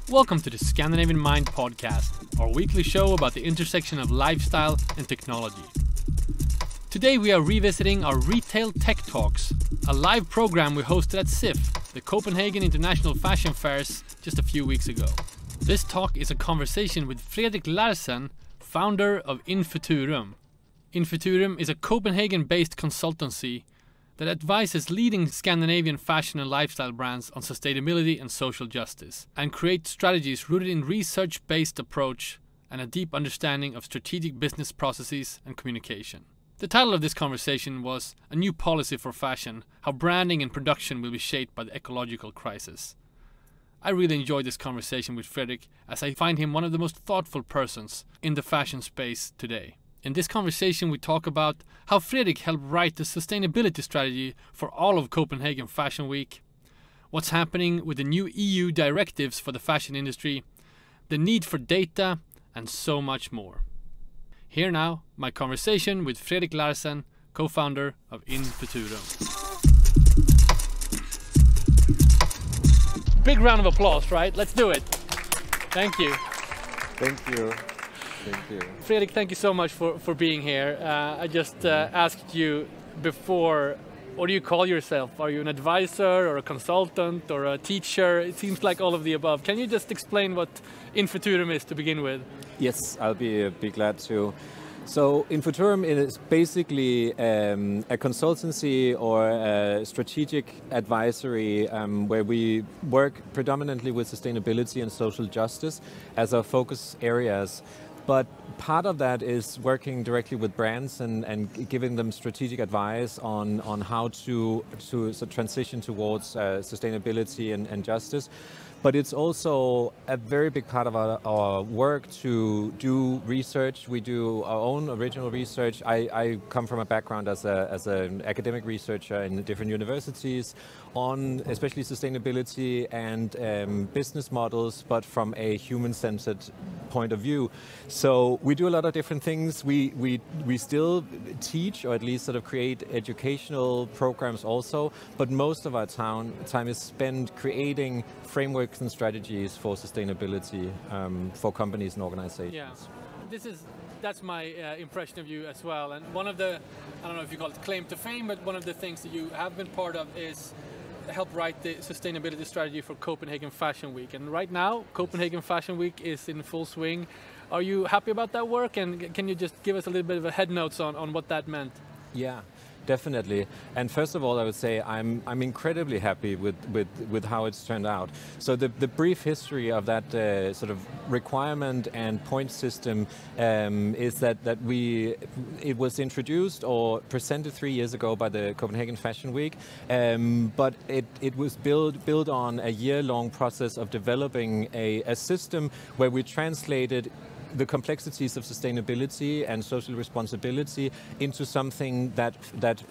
Welcome to the Scandinavian Mind podcast, our weekly show about the intersection of lifestyle and technology. Today we are revisiting our Retail Tech Talks, a live program we hosted at CIFF, the Copenhagen International Fashion Fairs, just a few weeks ago. This talk is a conversation with Frederik Larsen, founder of futurum. futurum is a Copenhagen-based consultancy that advises leading Scandinavian fashion and lifestyle brands on sustainability and social justice, and create strategies rooted in research-based approach and a deep understanding of strategic business processes and communication. The title of this conversation was A New Policy for Fashion, How Branding and Production Will Be Shaped by the Ecological Crisis. I really enjoyed this conversation with Frederik, as I find him one of the most thoughtful persons in the fashion space today. In this conversation we talk about how Frederik helped write the sustainability strategy for all of Copenhagen Fashion Week, what's happening with the new EU directives for the fashion industry, the need for data, and so much more. Here now, my conversation with Frederik Larsen, co-founder of futurum. Big round of applause, right? Let's do it. Thank you. Thank you. Thank you. Frederik, thank you so much for being here. I just asked you before, what do you call yourself? Are you an advisor or a consultant or a teacher? It seems like all of the above. Can you just explain what futurum is to begin with? Yes, I'll be glad to. So futurum is basically a consultancy or a strategic advisory where we work predominantly with sustainability and social justice as our focus areas. But part of that is working directly with brands and giving them strategic advice on how to transition towards sustainability and justice. But it's also a very big part of our work to do research. We do our own original research. I come from a background as an academic researcher in different universities on especially sustainability and business models, but from a human-centered point of view. So we do a lot of different things. We still teach, or at least sort of create educational programs also, but most of our time is spent creating frameworks and strategies for sustainability for companies and organizations. Yeah, that's my impression of you as well. And one of the, I don't know if you call it claim to fame, but one of the things that you have been part of is help write the sustainability strategy for Copenhagen Fashion Week. And right now, Copenhagen Fashion Week is in full swing. Are you happy about that work? And can you just give us a little bit of a head notes on what that meant? Yeah. Definitely. And first of all, I would say I'm incredibly happy with how it's turned out. So the brief history of that sort of requirement and point system is that it was introduced or presented 3 years ago by the Copenhagen Fashion Week, but it was built on a year-long process of developing a system where we translated the complexities of sustainability and social responsibility into something that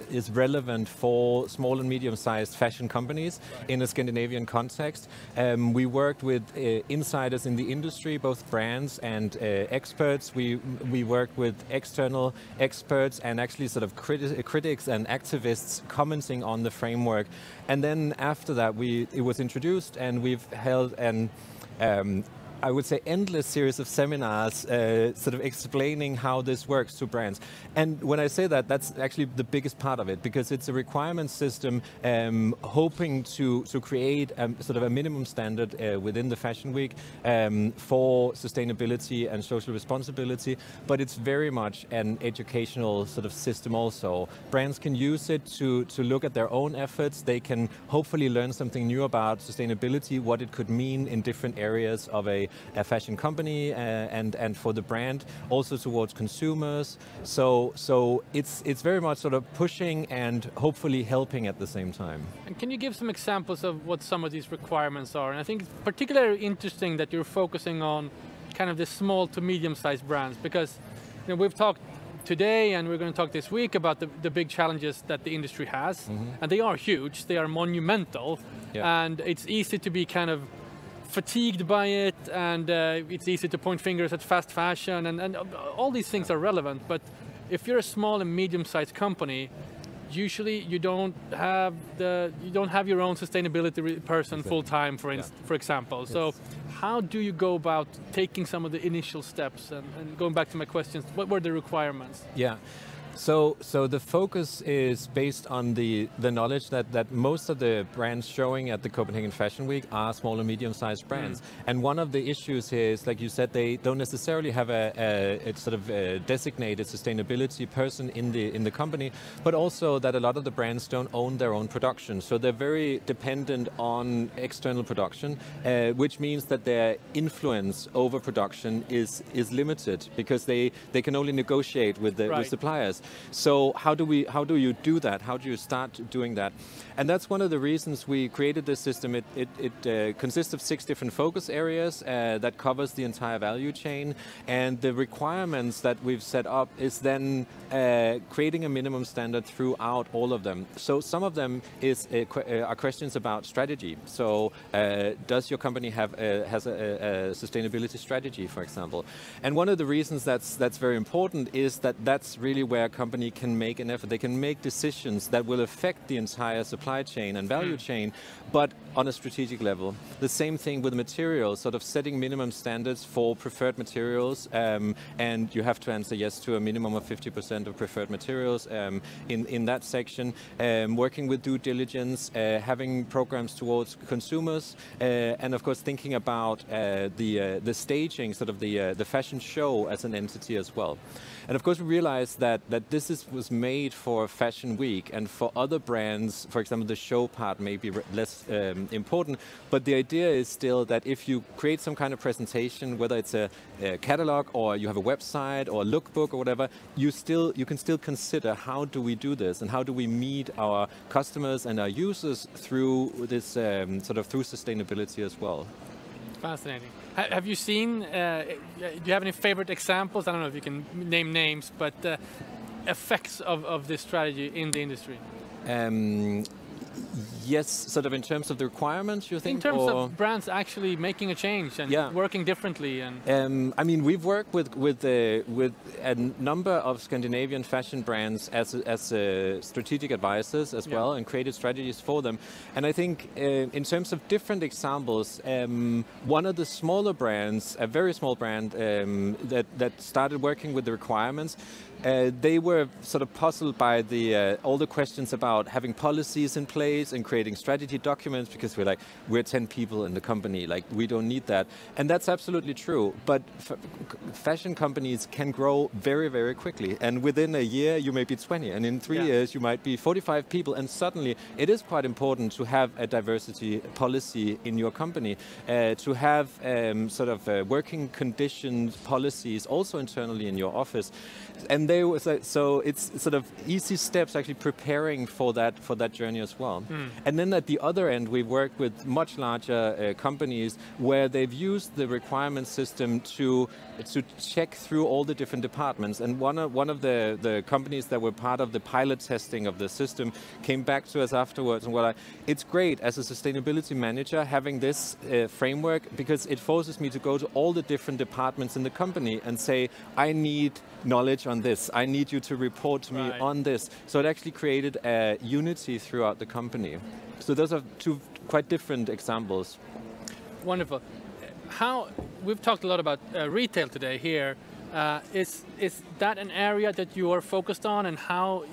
is relevant for small and medium-sized fashion companies in a Scandinavian context. We worked with insiders in the industry, both brands and experts. We worked with external experts and actually sort of critics and activists commenting on the framework. And then after that, it was introduced, and we've held I would say endless series of seminars sort of explaining how this works to brands. And when I say that, that's actually the biggest part of it, because it's a requirement system hoping to create sort of a minimum standard within the Fashion Week for sustainability and social responsibility, but it's very much an educational sort of system also. Brands can use it to look at their own efforts. They can hopefully learn something new about sustainability, what it could mean in different areas of a fashion company and for the brand, also towards consumers. So it's very much sort of pushing and hopefully helping at the same time. And can you give some examples of what some of these requirements are? And I think it's particularly interesting that you're focusing on kind of the small to medium-sized brands, because we've talked today and we're going to talk this week about the big challenges that the industry has, and they are huge, they are monumental, and it's easy to be kind of fatigued by it, and it's easy to point fingers at fast fashion, and all these things are relevant. But if you're a small and medium-sized company, usually you don't have your own sustainability person full time, for example. Yes. So how do you go about taking some of the initial steps? And going back to my questions, what were the requirements? Yeah. So the focus is based on the knowledge that most of the brands showing at the Copenhagen Fashion Week are small and medium-sized brands. And one of the issues here is, like you said, they don't necessarily have a sort of a designated sustainability person in the company, but also that a lot of the brands don't own their own production. So they're very dependent on external production, which means that their influence over production is limited, because they can only negotiate with with suppliers. So how do you do that? How do you start doing that? And that's one of the reasons we created this system. It consists of 6 different focus areas that covers the entire value chain, and the requirements that we've set up is then creating a minimum standard throughout all of them. So some of them are questions about strategy. So does your company has a sustainability strategy, for example? And one of the reasons that's very important is that's really where a company can make an effort. They can make decisions that will affect the entire supply chain and value chain, but on a strategic level. The same thing with materials, sort of setting minimum standards for preferred materials, and you have to answer yes to a minimum of 50% of preferred materials in that section. Working with due diligence, having programs towards consumers, and of course thinking about the staging, sort of the fashion show as an entity as well. And of course we realized that this was made for Fashion Week, and for other brands, for example, the show part may be less important, but the idea is still that if you create some kind of presentation, whether it's a catalog or you have a website or a lookbook or whatever, you can still consider, how do we do this and how do we meet our customers and our users through this sort of through sustainability as well. Fascinating. Have you seen, do you have any favorite examples? I don't know if you can name names, but effects of this strategy in the industry? Yes, sort of in terms of the requirements, you think? In terms of brands actually making a change and working differently. And I mean, we've worked with a number of Scandinavian fashion brands as strategic advisors as well, and created strategies for them. And I think in terms of different examples, one of the smaller brands, a very small brand that started working with the requirements, they were sort of puzzled by all the questions about having policies in place and creating strategy documents, because we're 10 people in the company, like we don't need that. And that's absolutely true, but fashion companies can grow very, very quickly, and within a year you may be 20, and in 3 years you might be 45 people, and suddenly it is quite important to have a diversity policy in your company, to have sort of working conditions policies also internally in your office. And so it's sort of easy steps actually preparing for that journey as well. And then at the other end, we've worked with much larger companies where they've used the requirement system to check through all the different departments. And one of the companies that were part of the pilot testing of the system came back to us afterwards and it's great as a sustainability manager having this framework, because it forces me to go to all the different departments in the company and say, I need knowledge on this. I need you to report to me on this. So it actually created a unity throughout the company. So those are 2 quite different examples. Wonderful. We've talked a lot about retail today here. Is that an area that you are focused on, and how,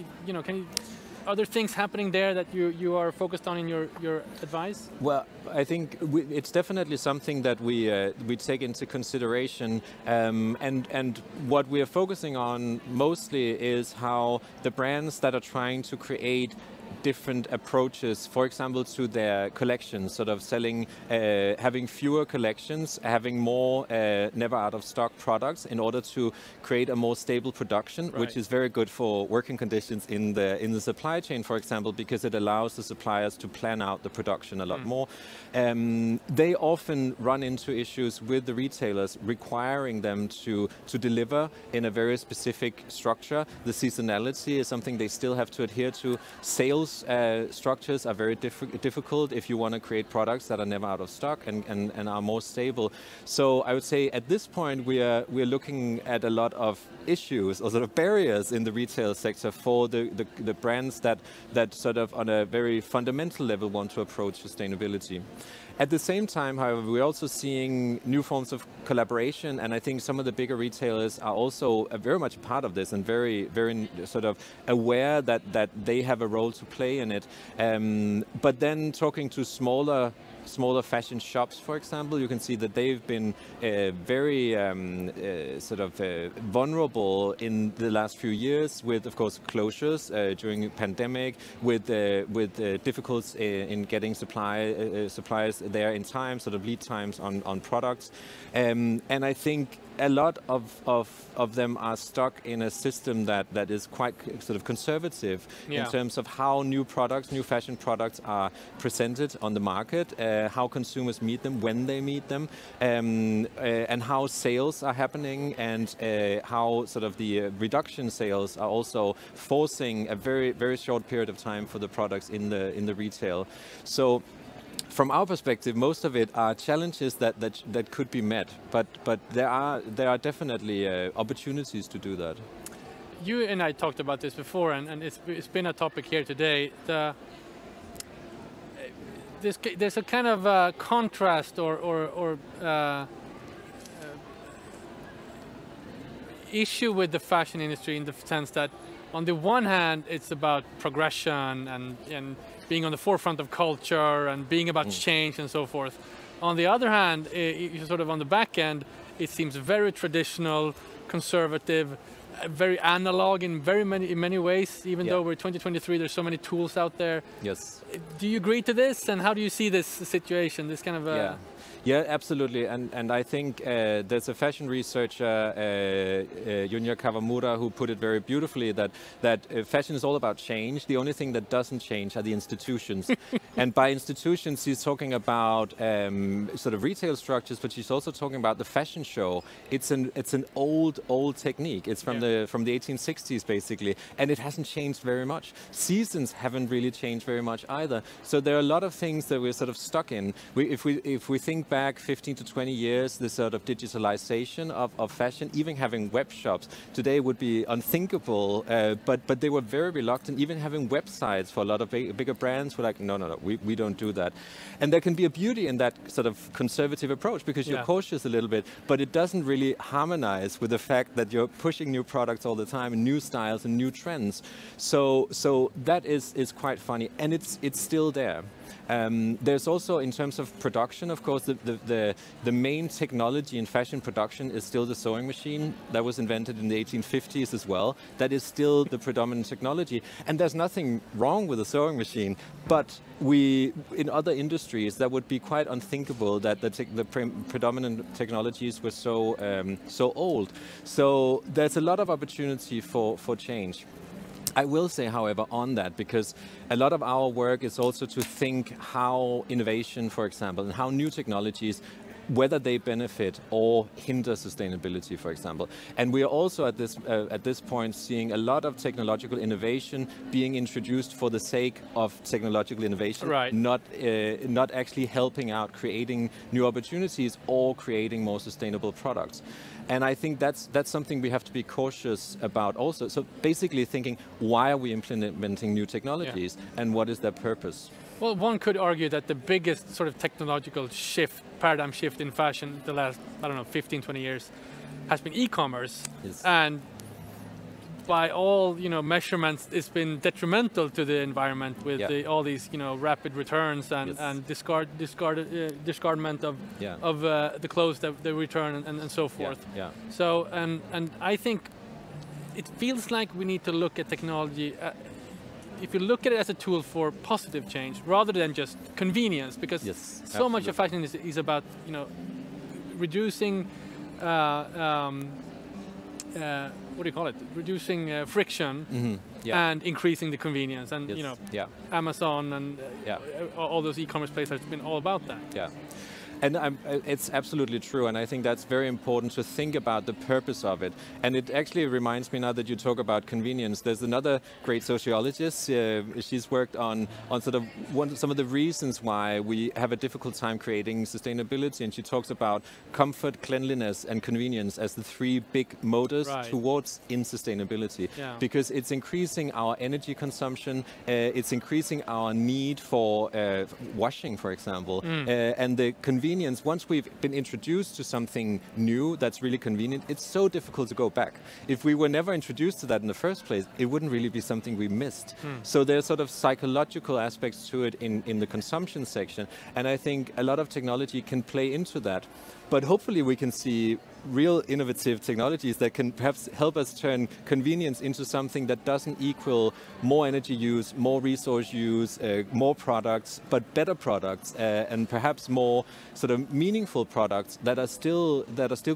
are there things happening there that you are focused on in your advice? Well, I think it's definitely something that we take into consideration, and what we are focusing on mostly is how the brands that are trying to create different approaches, for example, to their collections, sort of selling, having fewer collections, having more never out of stock products in order to create a more stable production, which is very good for working conditions in the supply chain, for example, because it allows the suppliers to plan out the production a lot more. They often run into issues with the retailers requiring them to deliver in a very specific structure. The seasonality is something they still have to adhere to. Sales those structures are very difficult if you want to create products that are never out of stock and are more stable. So I would say at this point we're looking at a lot of issues or sort of barriers in the retail sector for the brands that sort of on a very fundamental level want to approach sustainability. At the same time, however, we're also seeing new forms of collaboration, and I think some of the bigger retailers are also very much part of this and very sort of aware that they have a role to play in it. But then talking to smaller fashion shops, for example, you can see that they've been very vulnerable in the last few years with, of course, closures during the pandemic, with difficulties in getting supplies there in time, sort of lead times on products. And I think a lot of them are stuck in a system that is quite sort of conservative in terms of how new fashion products are presented on the market, how consumers meet them, when they meet them, and how sales are happening, and how sort of the reduction sales are also forcing a very short period of time for the products in the retail. So from our perspective, most of it are challenges that could be met, but there are definitely opportunities to do that. You and I talked about this before, and it's been a topic here today. There's a kind of contrast or issue with the fashion industry in the sense that, on the one hand, it's about progression and being on the forefront of culture and being about change and so forth. On the other hand, sort of on the back end, it seems very traditional, conservative, very analog in many ways. Even though we're 2023, there's so many tools out there. Yes. Do you agree to this? And how do you see this situation? This kind of Yeah, absolutely, and I think there's a fashion researcher, Junya Kawamura, who put it very beautifully that fashion is all about change. The only thing that doesn't change are the institutions, and by institutions she's talking about sort of retail structures, but she's also talking about the fashion show. It's an old technique. It's from the 1860s basically, and it hasn't changed very much. Seasons haven't really changed very much either. So there are a lot of things that we're sort of stuck in. If we think back 15 to 20 years, the sort of digitalization of fashion, even having web shops today would be unthinkable, but they were very reluctant. Even having websites for a lot of bigger brands were like, no, we don't do that. And there can be a beauty in that sort of conservative approach, because you're cautious a little bit, but it doesn't really harmonize with the fact that you're pushing new products all the time, and new styles and new trends. So that is quite funny, and it's still there. There's also, in terms of production, of course, the main technology in fashion production is still the sewing machine. That was invented in the 1850s as well. That is still the predominant technology. And there's nothing wrong with a sewing machine, but in other industries, that would be quite unthinkable that the predominant technologies were so old. So there's a lot of opportunity for change. I will say, however, on that, because a lot of our work is also to think how innovation, for example, and how new technologies, whether they benefit or hinder sustainability, for example. And we are also at this point seeing a lot of technological innovation being introduced for the sake of technological innovation, not actually helping out creating new opportunities or creating more sustainable products. And I think that's something we have to be cautious about also. So basically thinking, why are we implementing new technologies and what is their purpose? Well, one could argue that the biggest sort of technological paradigm shift in fashion the last, 15, 20 years has been e-commerce. Yes. And by all measurements, it's been detrimental to the environment with all these rapid returns and discardment of the clothes that they return and so forth. So and I think it feels like we need to look at technology. If you look at it as a tool for positive change rather than just convenience, because so much of fashion is about reducing what do you call it? Reducing friction and increasing the convenience, and Amazon and all those e-commerce places have been all about that. And it's absolutely true, and I think that's very important to think about the purpose of it. And it actually reminds me, now that you talk about convenience, there's another great sociologist. She's worked on sort of some of the reasons why we have a difficult time creating sustainability, and she talks about comfort, cleanliness, and convenience as the three big motors towards insustainability. Yeah. Because it's increasing our energy consumption, it's increasing our need for washing, for example, and the convenience. Once we've been introduced to something new that's really convenient, it's so difficult to go back. If we were never introduced to that in the first place, it wouldn't really be something we missed. So there's sort of psychological aspects to it in the consumption section, and I think a lot of technology can play into that. But hopefully we can see real innovative technologies that can perhaps help us turn convenience into something that doesn't equal more energy use, more resource use, more products, but better products, and perhaps more sort of meaningful products that are still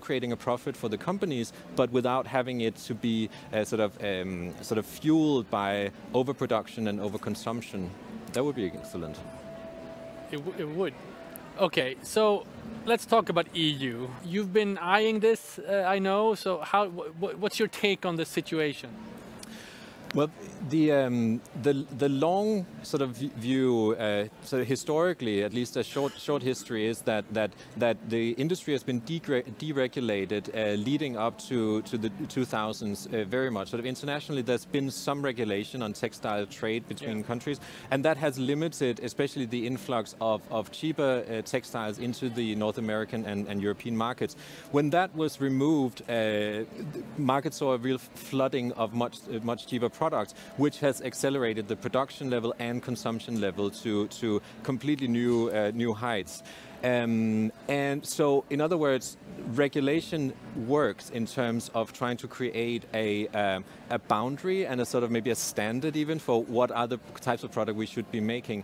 creating a profit for the companies, but without having it to be sort of fueled by overproduction and overconsumption. That would be excellent. It would. Okay, so let's talk about EU. You've been eyeing this, I know. So what's your take on the situation? Well, the long sort of view, so historically, at least a short history, is that the industry has been deregulated leading up to the 2000s very much. Sort of internationally, there's been some regulation on textile trade between countries, and that has limited, especially the influx of cheaper textiles into the North American and European markets. When that was removed, markets saw a real flooding of much cheaper products, which has accelerated the production level and consumption level to completely new heights. And so, in other words, regulation works in terms of trying to create a boundary and a sort of maybe a standard even for what other types of product we should be making.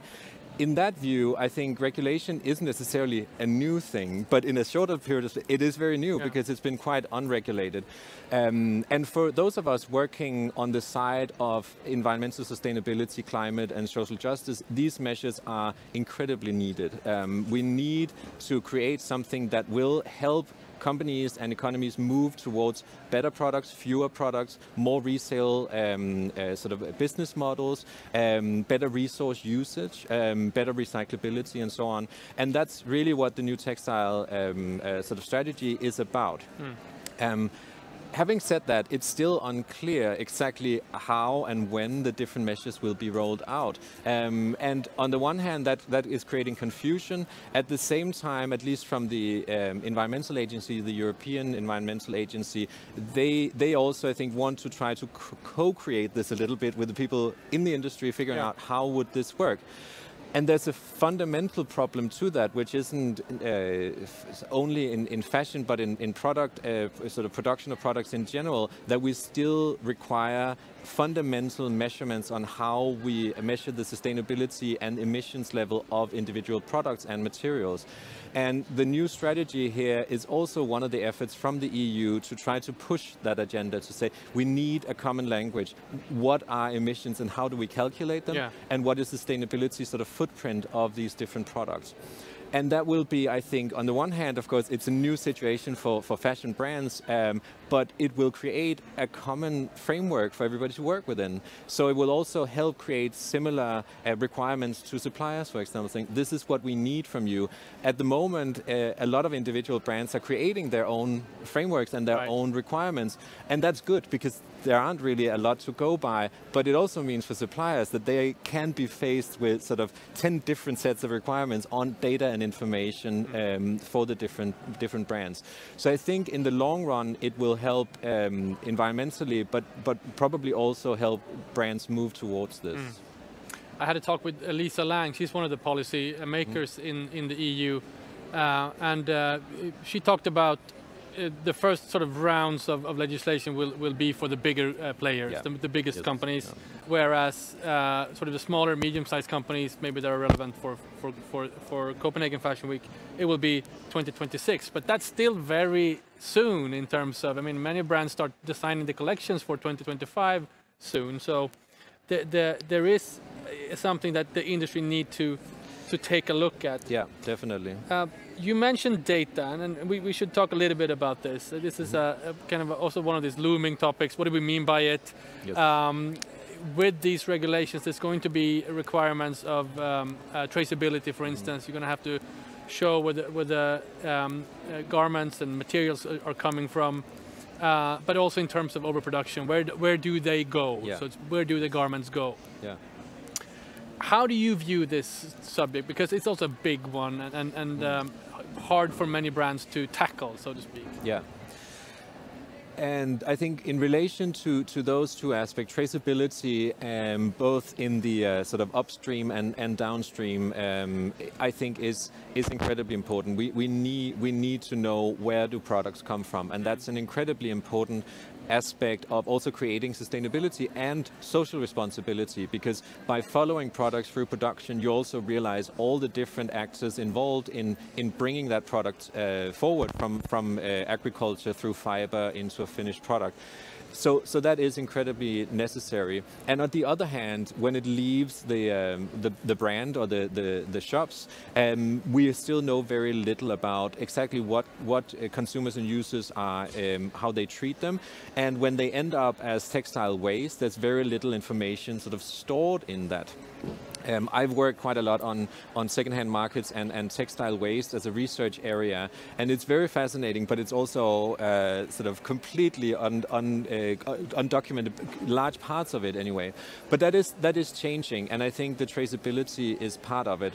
In that view, I think regulation isn't necessarily a new thing, but in a shorter period, it is very new because it's been quite unregulated. And for those of us working on the side of environmental sustainability, climate and social justice, these measures are incredibly needed. We need to create something that will help companies and economies move towards better products, fewer products, more resale sort of business models, better resource usage, better recyclability and so on. And that's really what the new textile sort of strategy is about. Having said that, it's still unclear exactly how and when the different measures will be rolled out. And on the one hand, that is creating confusion. At the same time, at least from the environmental agency, the European Environmental Agency, they also, I think, want to try to co-create this a little bit with the people in the industry, figuring out how would this work. And there's a fundamental problem to that, which isn't only in fashion, but in product, sort of production of products in general, that we still require fundamental measurements on how we measure the sustainability and emissions level of individual products and materials. And the new strategy here is also one of the efforts from the EU to try to push that agenda, to say we need a common language. What are emissions and how do we calculate them? And what is the sustainability sort of footprint of these different products? And that will be, I think, on the one hand, of course, it's a new situation for fashion brands, but it will create a common framework for everybody to work within. So it will also help create similar requirements to suppliers, for example, saying this is what we need from you. At the moment, a lot of individual brands are creating their own frameworks and their own requirements, and that's good because there aren't really a lot to go by, but it also means for suppliers that they can be faced with sort of 10 different sets of requirements on data and information for the different brands. So I think in the long run it will help environmentally, but probably also help brands move towards this. I had a talk with Lisa Lang. She's one of the policy makers in the EU, and she talked about the first sort of rounds of legislation will be for the bigger players, the biggest companies, whereas sort of the smaller, medium-sized companies, maybe that are relevant for Copenhagen Fashion Week, it will be 2026. But that's still very soon in terms of, I mean, many brands start designing the collections for 2025 soon. So there is something that the industry need to to take a look at. Yeah, definitely. You mentioned data, and we should talk a little bit about this. This is a kind of also one of these looming topics. What do we mean by it? Yes. With these regulations, there's going to be requirements of traceability, for instance. You're going to have to show where the garments and materials are coming from, but also in terms of overproduction. Where do they go? Yeah. So where do the garments go? Yeah. How do you view this subject? Because it's also a big one and hard for many brands to tackle, so to speak. Yeah. And I think in relation to those two aspects, traceability, both in the sort of upstream and downstream, I think is incredibly important. We need to know where do products come from, and that's an incredibly important aspect of also creating sustainability and social responsibility, because by following products through production, you also realize all the different actors involved in bringing that product forward from agriculture through fiber into a finished product. So that is incredibly necessary. And on the other hand, when it leaves the brand or the shops, we still know very little about exactly what consumers and users are, how they treat them. And when they end up as textile waste, there's very little information sort of stored in that. I've worked quite a lot on secondhand markets and textile waste as a research area, and it's very fascinating, but it's also sort of completely undocumented, large parts of it anyway. But that is changing, and I think the traceability is part of it.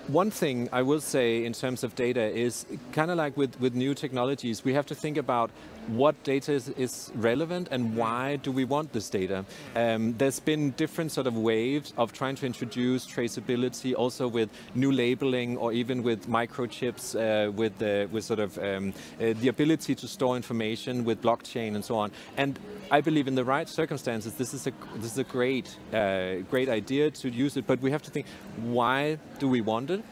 One thing I will say in terms of data is kind of like with new technologies, we have to think about what data is relevant and why do we want this data. There's been different sort of waves of trying to introduce traceability, also with new labeling or even with microchips, with sort of the ability to store information with blockchain and so on. And I believe in the right circumstances, this is a great idea to use it, but we have to think, why do we want it?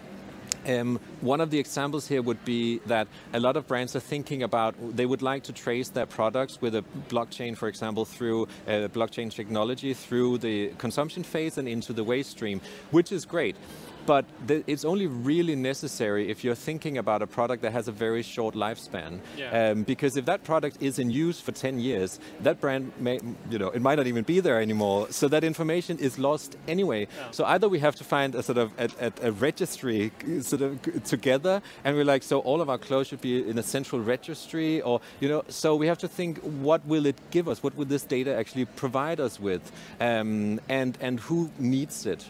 One of the examples here would be that a lot of brands are thinking about, they would like to trace their products with a blockchain, for example, through blockchain technology, through the consumption phase and into the waste stream, which is great. But it's only really necessary if you're thinking about a product that has a very short lifespan. Yeah. Because if that product is in use for 10 years, that brand may, it might not even be there anymore. So that information is lost anyway. Yeah. So either we have to find a sort of a registry sort of together, and we're like, so all of our clothes should be in a central registry, or so we have to think, what will it give us? What will this data actually provide us with? And who needs it?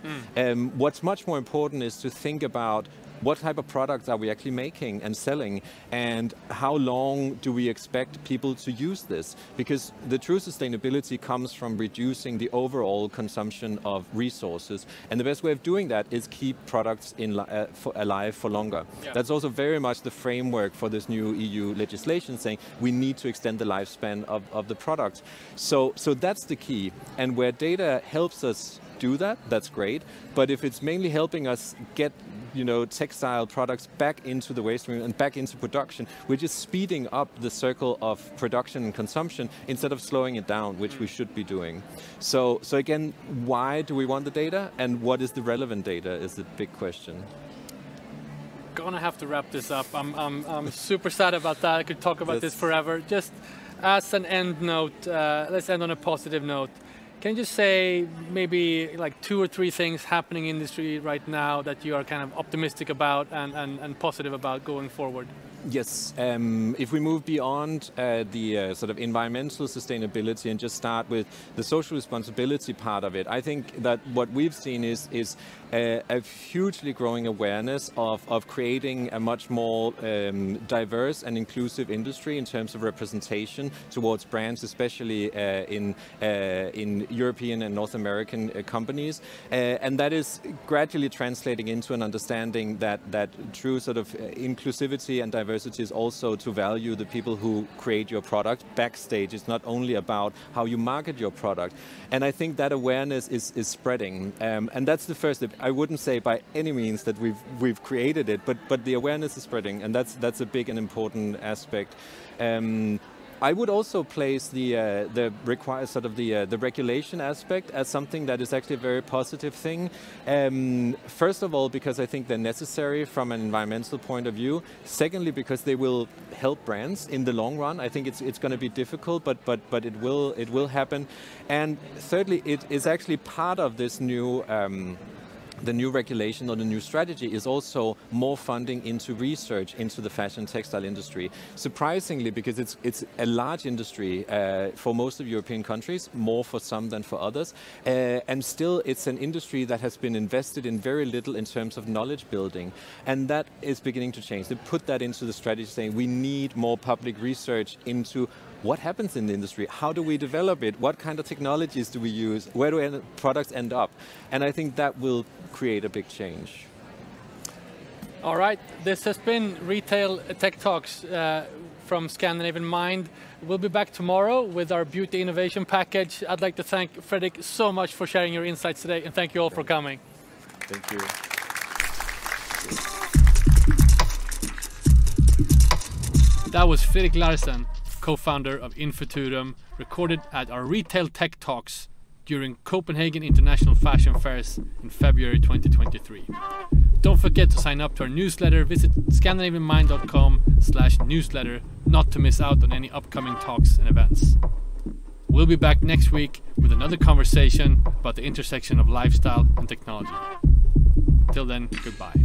What's much more important is to think about what type of products are we actually making and selling, and how long do we expect people to use this? Because the true sustainability comes from reducing the overall consumption of resources, and the best way of doing that is keep products alive for longer. Yeah. That's also very much the framework for this new EU legislation, saying we need to extend the lifespan of the product. So that's the key, and where data helps us do that, that's great. But if it's mainly helping us get textile products back into the waste stream and back into production, we're just speeding up the circle of production and consumption instead of slowing it down, which we should be doing. So again, why do we want the data, and what is the relevant data is the big question. Gonna have to wrap this up. I'm super sad about that. I could talk about this forever. Just as an end note, let's end on a positive note. Can you just say maybe like 2 or 3 things happening in the industry right now that you are kind of optimistic about and positive about going forward? Yes, if we move beyond the sort of environmental sustainability and just start with the social responsibility part of it, I think that what we've seen is a hugely growing awareness of creating a much more diverse and inclusive industry in terms of representation towards brands, especially in European and North American companies, and that is gradually translating into an understanding that true sort of inclusivity and diversity is also to value the people who create your product backstage. It's not only about how you market your product, and I think that awareness is spreading, and that's the first step. I wouldn't say by any means that we've created it, but the awareness is spreading, and that's a big and important aspect. I would also place the regulation aspect as something that is actually a very positive thing. First of all, because I think they're necessary from an environmental point of view. Secondly, because they will help brands in the long run. I think it's going to be difficult, but it will happen. And thirdly, it is actually part of this new. The new regulation or the new strategy is also more funding into research into the fashion textile industry. Surprisingly, because it's a large industry for most of European countries, more for some than for others, and still it's an industry that has been invested in very little in terms of knowledge building, and that is beginning to change. They put that into the strategy, saying we need more public research into what happens in the industry, how do we develop it, what kind of technologies do we use, where do products end up, and I think that will create a big change. All right, this has been Retail Tech Talks from Scandinavian Mind. We'll be back tomorrow with our beauty innovation package. I'd like to thank Frederik so much for sharing your insights today, and thank you all for coming. Thank you. That was Frederik Larsen, co-founder of futurum, recorded at our Retail Tech Talks during Copenhagen International Fashion Fairs in February 2023. Don't forget to sign up to our newsletter. Visit scandinavianmind.com/newsletter not to miss out on any upcoming talks and events. We'll be back next week with another conversation about the intersection of lifestyle and technology. Till then, goodbye.